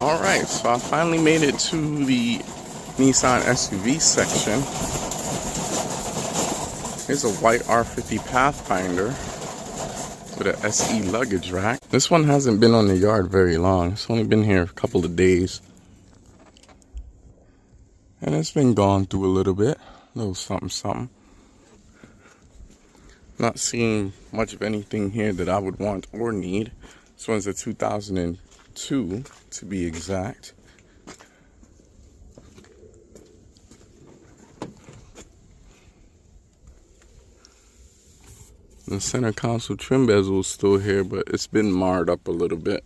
Alright, so I finally made it to the Nissan SUV section. Here's a white R50 Pathfinder with an SE luggage rack. This one hasn't been on the yard very long. It's only been here a couple of days. And it's been gone through a little bit. A little something, something. Not seeing much of anything here that I would want or need. This one's a 2002 to be exact. The center console trim bezel is still here, but it's been marred up a little bit.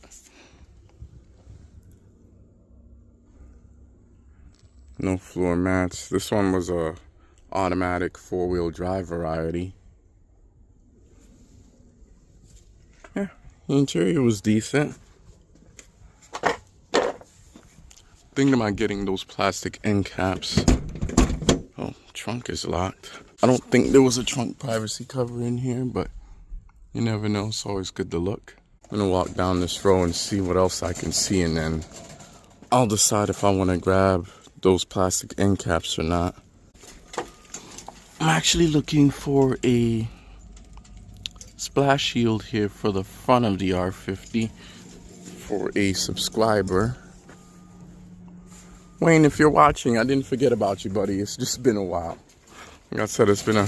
No floor mats. This one was a automatic four-wheel drive variety. Yeah, the interior was decent. Thinking about getting those plastic end caps. Oh, trunk is locked. I don't think there was a trunk privacy cover in here, but you never know. It's always good to look. I'm gonna walk down this row and see what else I can see, and then I'll decide if I want to grab those plastic end caps or not. I'm actually looking for a splash shield here for the front of the R50 for a subscriber. Wayne, if you're watching, I didn't forget about you, buddy. It's just been a while. Like I said, it's been a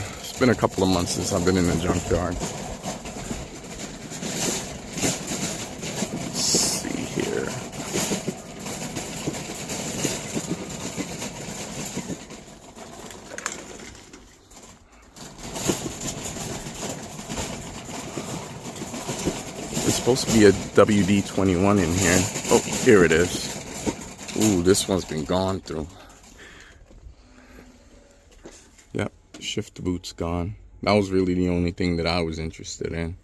couple of months since I've been in the junkyard. Let's see here. There's supposed to be a WD-21 in here. Oh, here it is. Ooh, this one's been gone through. Yep, shift boot's gone. That was really the only thing that I was interested in.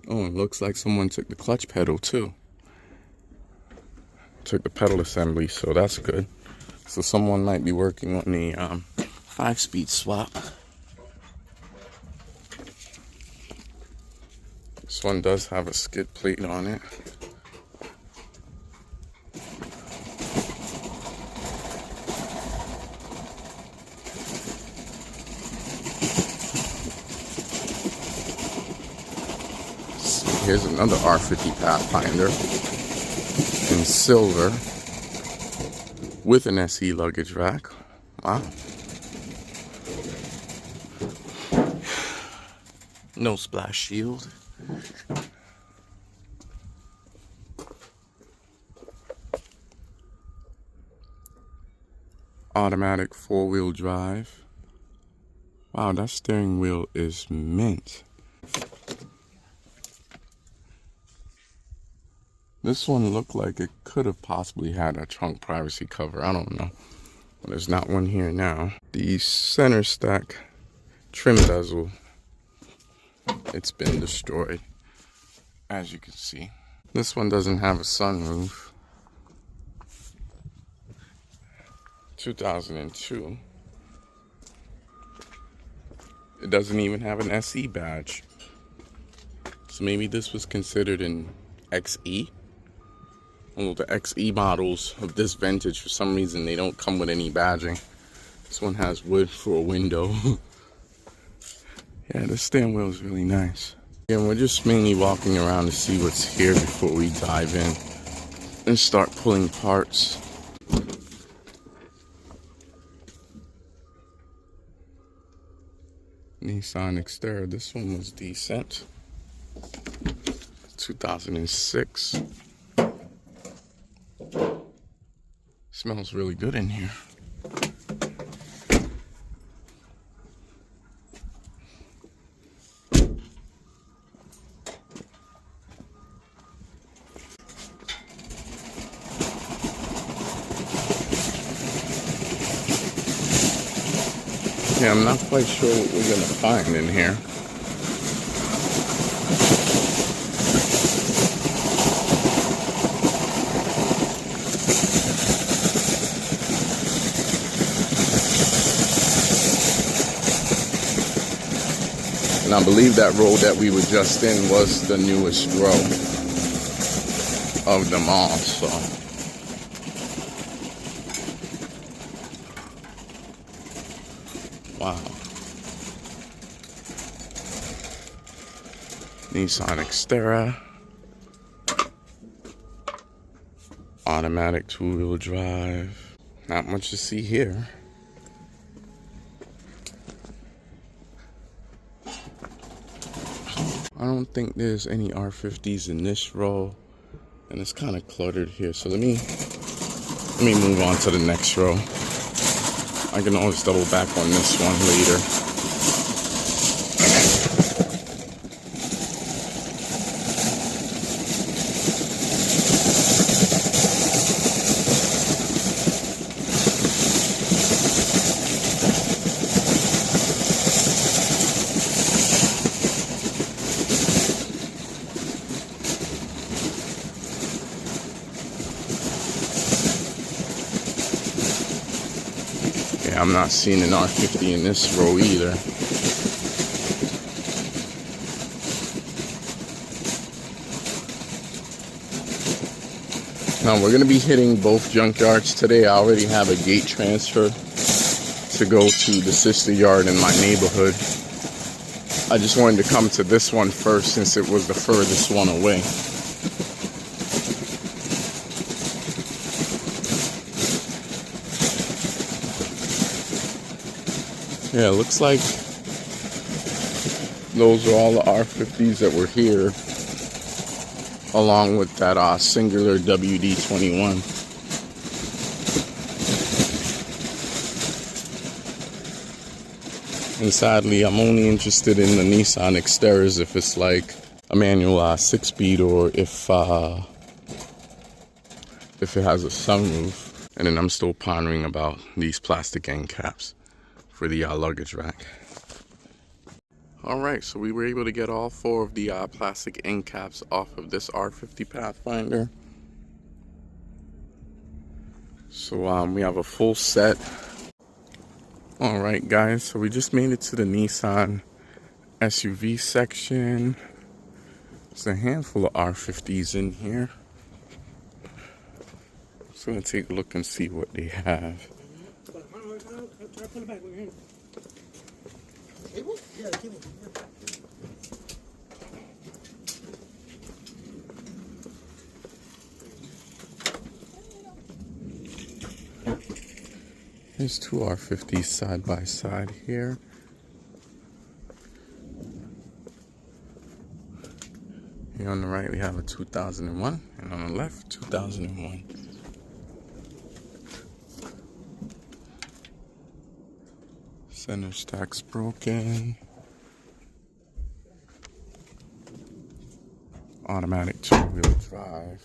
Oh, it looks like someone took the clutch pedal too. Took the pedal assembly, so that's good. So someone might be working on the 5-speed swap. This one does have a skid plate on it. Here's another R50 Pathfinder in silver with an SE luggage rack. Wow. No splash shield. Automatic four-wheel drive. Wow, that steering wheel is mint. This one looked like it could have possibly had a trunk privacy cover. I don't know. Well, there's not one here now. The center stack trim bezel, it's been destroyed, as you can see. This one doesn't have a sunroof. 2002. It doesn't even have an SE badge. So maybe this was considered an XE. Well, the XE models of this vintage, for some reason, they don't come with any badging. This one has wood for a window. Yeah, the steering wheel is really nice. And we're just mainly walking around to see what's here before we dive in and start pulling parts. Nissan Xterra, this one was decent. 2006. Smells really good in here. Yeah, I'm not quite sure what we're gonna find in here. And I believe that road that we were just in was the newest row. of them all, so. Wow. Nissan Xterra. Automatic two-wheel drive. Not much to see here. I don't think there's any R50s in this row, and it's kind of cluttered here. So let me move on to the next row. I can always double back on this one later. I'm not seeing an R50 in this row either. Now we're going to be hitting both junkyards today. I already have a gate transfer to go to the sister yard in my neighborhood. I just wanted to come to this one first since it was the furthest one away. Yeah, it looks like those are all the R50s that were here, along with that singular WD-21. And sadly, I'm only interested in the Nissan Xterras if it's like a manual 6-speed, or if it has a sunroof. And then I'm still pondering about these plastic end caps for the luggage rack. Alright, so we were able to get all 4 of the plastic end caps off of this R50 Pathfinder. So we have a full set. Alright guys, so we just made it to the Nissan SUV section. There's a handful of R50s in here. So I'm gonna take a look and see what they have. There's 2 R50s side by side here. Here on the right we have a 2001, and on the left 2001. Center stack's broken. Automatic 2-wheel drive.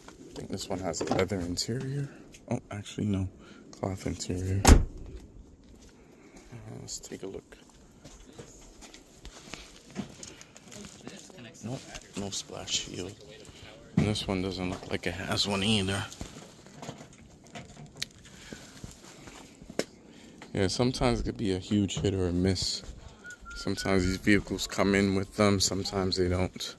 I think this one has a leather interior. Oh, actually no, cloth interior. Let's take a look. Nope, no splash shield. And this one doesn't look like it has one either. Yeah, sometimes it could be a huge hit or a miss. Sometimes these vehicles come in with them, sometimes they don't.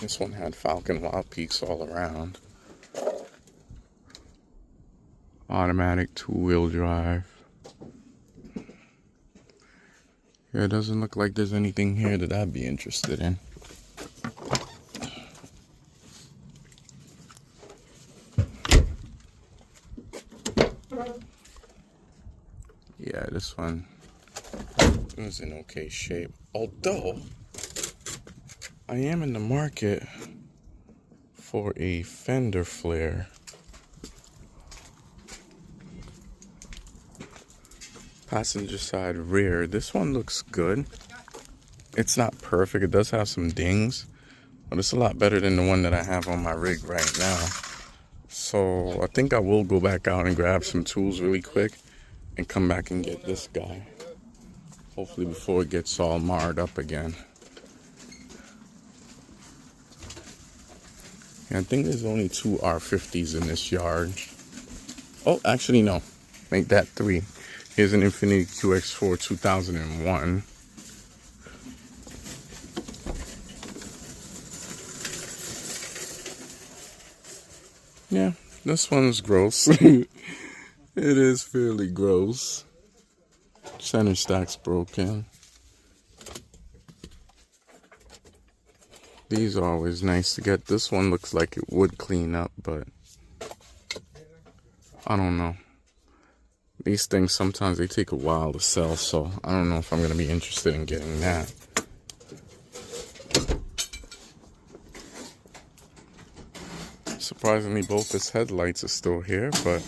This one had Falcon Wild Peaks all around. Automatic 2-wheel drive. Yeah, it doesn't look like there's anything here that I'd be interested in. Yeah, this one is in okay shape. Although, I am in the market for a fender flare. Passenger side rear. This one looks good. It's not perfect. It does have some dings, but it's a lot better than the one that I have on my rig right now. So I think I will go back out and grab some tools really quick and come back and get this guy. Hopefully before it gets all marred up again. Yeah, I think there's only 2 R50s in this yard. Oh, actually no. Make that 3. Here's an Infiniti QX4 2001. Yeah, this one's gross. It is fairly gross. Center stack's broken. These are always nice to get. This one looks like it would clean up, but I don't know. These things, sometimes they take a while to sell, so I don't know if I'm going to be interested in getting that. Surprisingly, both his headlights are still here, but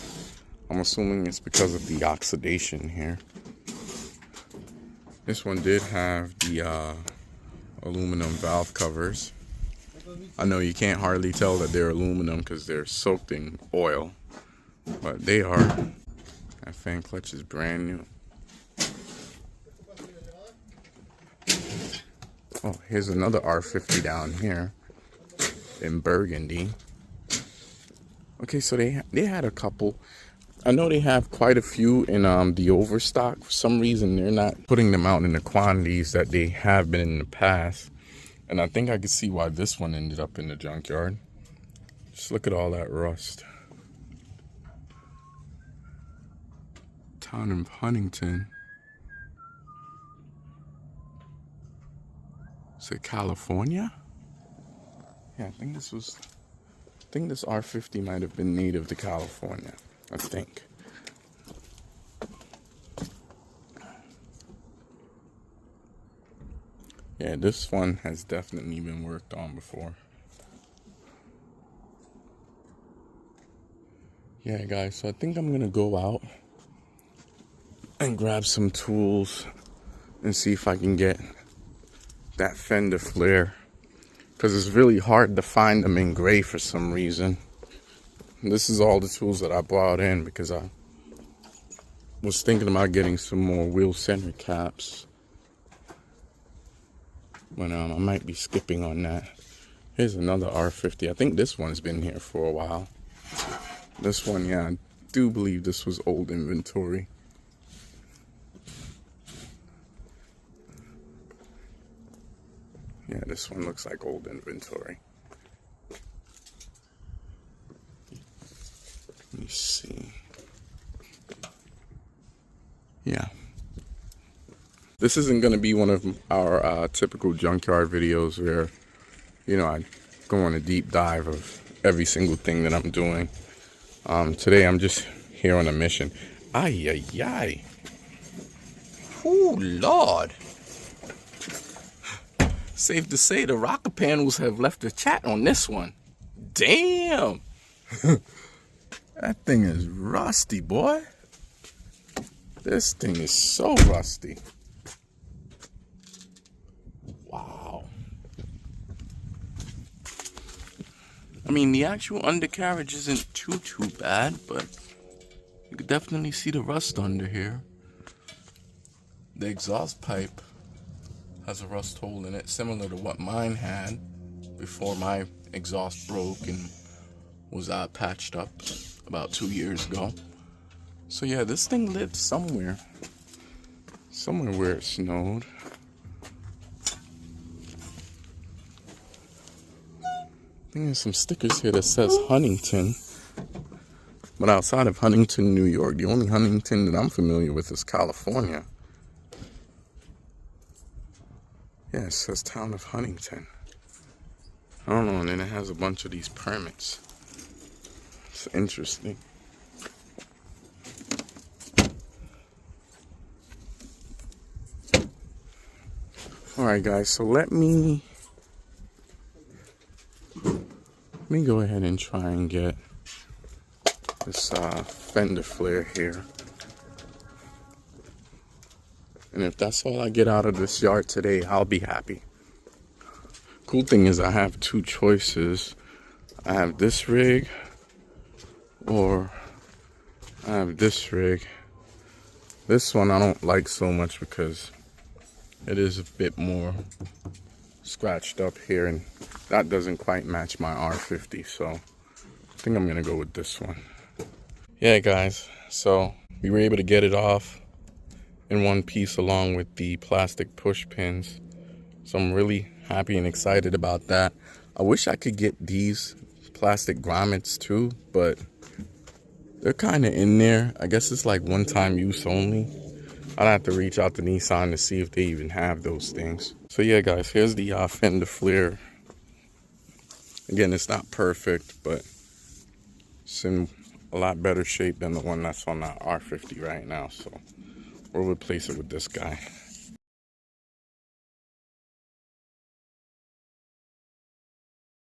I'm assuming it's because of the oxidation here. This one did have the aluminum valve covers. I know you can't hardly tell that they're aluminum because they're soaked in oil, but they are. That fan clutch is brand new. Oh, here's another R50 down here in burgundy. Okay, so they had a couple. I know they have quite a few in the overstock. For some reason, they're not putting them out in the quantities that they have been in the past. And I think I could see why this one ended up in the junkyard. Just look at all that rust. Town of Huntington. Is it California? Yeah, I think this R50 might have been native to California. I think. Yeah, this one has definitely been worked on before. Yeah, guys, so I think I'm gonna go out and grab some tools and see if I can get that fender flare, because it's really hard to find them in gray for some reason. This is all the tools that I brought in because I was thinking about getting some more wheel center caps, but I might be skipping on that. Here's another R50. I think this one's been here for a while. This one, yeah, I do believe this was old inventory. Yeah, this one looks like old inventory. Let me see. Yeah. This isn't going to be one of our typical junkyard videos where, you know, I go on a deep dive of every single thing that I'm doing. Today I'm just here on a mission. Ay, ay, ay. Oh, Lord. Safe to say the rocker panels have left a chat on this one. Damn. That thing is rusty, boy. This thing is so rusty. Wow. I mean, the actual undercarriage isn't too bad, but you could definitely see the rust under here. The exhaust pipe has a rust hole in it, similar to what mine had before my exhaust broke and was patched up about 2 years ago. So yeah, this thing lived somewhere where it snowed. I think there's some stickers here that says Huntington, but outside of Huntington, New York, the only Huntington that I'm familiar with is California. Yeah, it says Town of Huntington. I don't know, and then it has a bunch of these permits. It's interesting. Alright guys, so let me go ahead and try and get this fender flare here. And if that's all I get out of this yard today, I'll be happy. Cool thing is I have 2 choices. I have this rig or I have this rig. This one I don't like so much because It is a bit more scratched up here, and that doesn't quite match my R50, so I think I'm gonna go with this one. Yeah guys, so we were able to get it off in one piece along with the plastic push pins, so I'm really happy and excited about that. I wish I could get these plastic grommets too, but they're kind of in there. I guess it's like one-time use only. I'd have to reach out to Nissan to see if they even have those things. So yeah guys, here's the fender flare. Again, it's not perfect, but it's in a lot better shape than the one that's on that R50 right now, so we'll replace it with this guy.